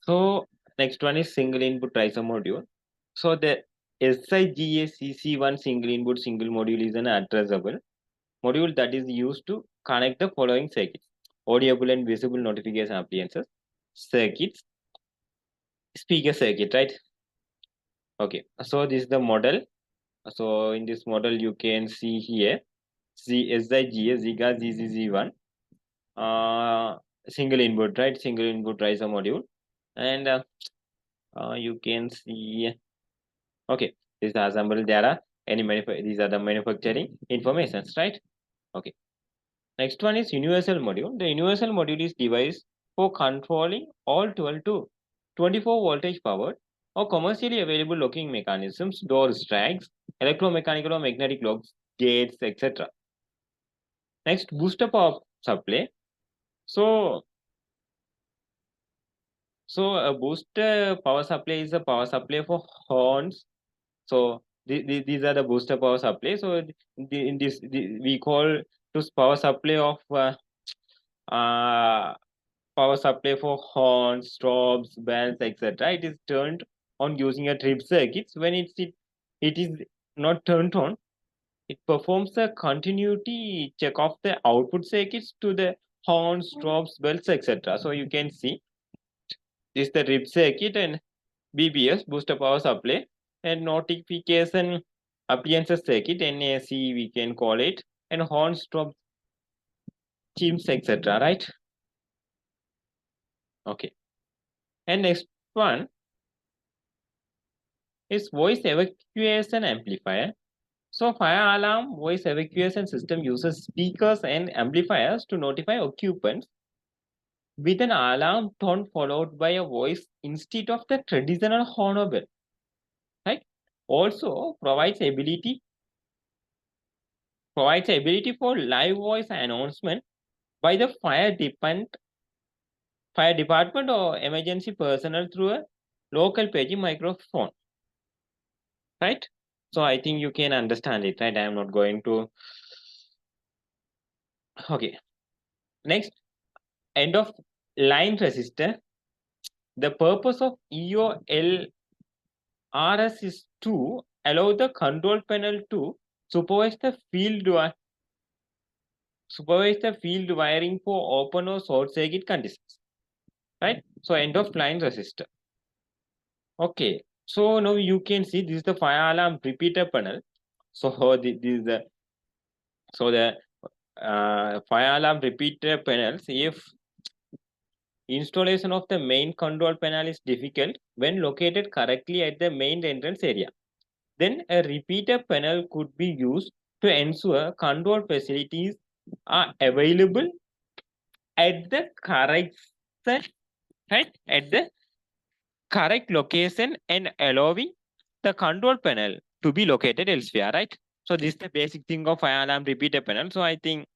So next one is single input tracer module. So the SIGA-CC1 single input single module is an addressable module that is used to connect the following circuits: audible and visible notification appliances, circuits, speaker circuit, right? Okay, so this is the model. So in this model, you can see here SIGA Ziga ZZZ1 single input, right? Single input riser module, and you can see. Okay, this is assembled data. These are the manufacturing informations, right? Okay. Next one is universal module. The universal module is device for controlling all 12 to 24 voltage powered or commercially available locking mechanisms, doors, tracks, electromechanical or magnetic locks, gates, etc. Next, booster power supply. So a booster power supply is a power supply for horns. So these are the booster power supply. So in this we call to power supply of power supply for horns, strobes, bells, etc. It is turned on using a trip circuits. When it is not turned on, it performs a continuity check of the output circuits to the horns, strobes, bells, etc. So you can see this is the trip circuit and BBS booster power supply and notification appliances circuit NAC we can call it, and horn strobe chimes etc. Right? Okay. And next one is voice evacuation amplifier. So fire alarm voice evacuation system uses speakers and amplifiers to notify occupants with an alarm tone followed by a voice instead of the traditional horn or bell. Right? Also provides ability for live voice announcement by the fire department or emergency personnel through a local paging microphone, right? So I think you can understand it, right? I am not going to. Okay. Next, end of line resistor. The purpose of EOLRS is to allow the control panel to supervise the field wiring for open or short circuit conditions, right? So end of line resistor. Okay, so now you can see this is the fire alarm repeater panel. So this is the fire alarm repeater panels. If installation of the main control panel is difficult when located correctly at the main entrance area, then a repeater panel could be used to ensure control facilities are available at the correct at the correct location and allowing the control panel to be located elsewhere, right? So this is the basic thing of fire alarm repeater panel. So I think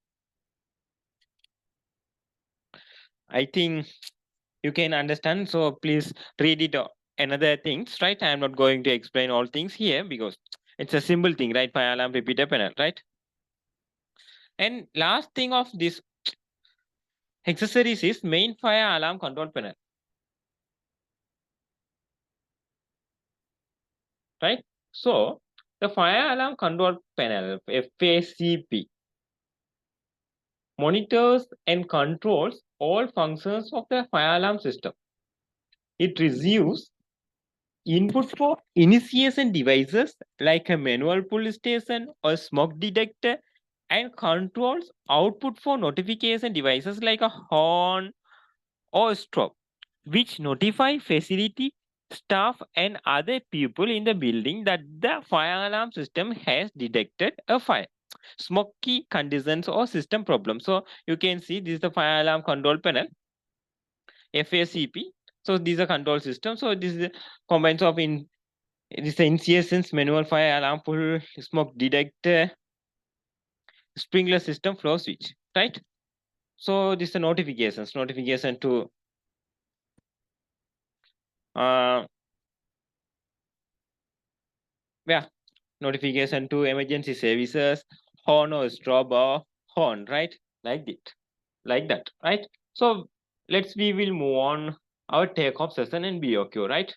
you can understand. So please read it another things, right? I am not going to explain all things here because it's a simple thing, right? Fire alarm repeater panel, right? And last thing of this accessories is main fire alarm control panel, right? So the fire alarm control panel, FACP, monitors and controls all functions of the fire alarm system. It receives input for initiation devices like a manual pull station or smoke detector and controls output for notification devices like a horn or strobe, which notify facility staff and other people in the building that the fire alarm system has detected a fire, smoky conditions or system problem. So you can see this is the fire alarm control panel, FACP. So these are control systems. So this is combines of this is the initiations, manual fire alarm, pull smoke detector, sprinkler system, flow switch, right? So this is the notification to yeah, notification to emergency services, horn or strobe or horn, right? Like that, right? So we will move on our takeoff session in BOQ, right?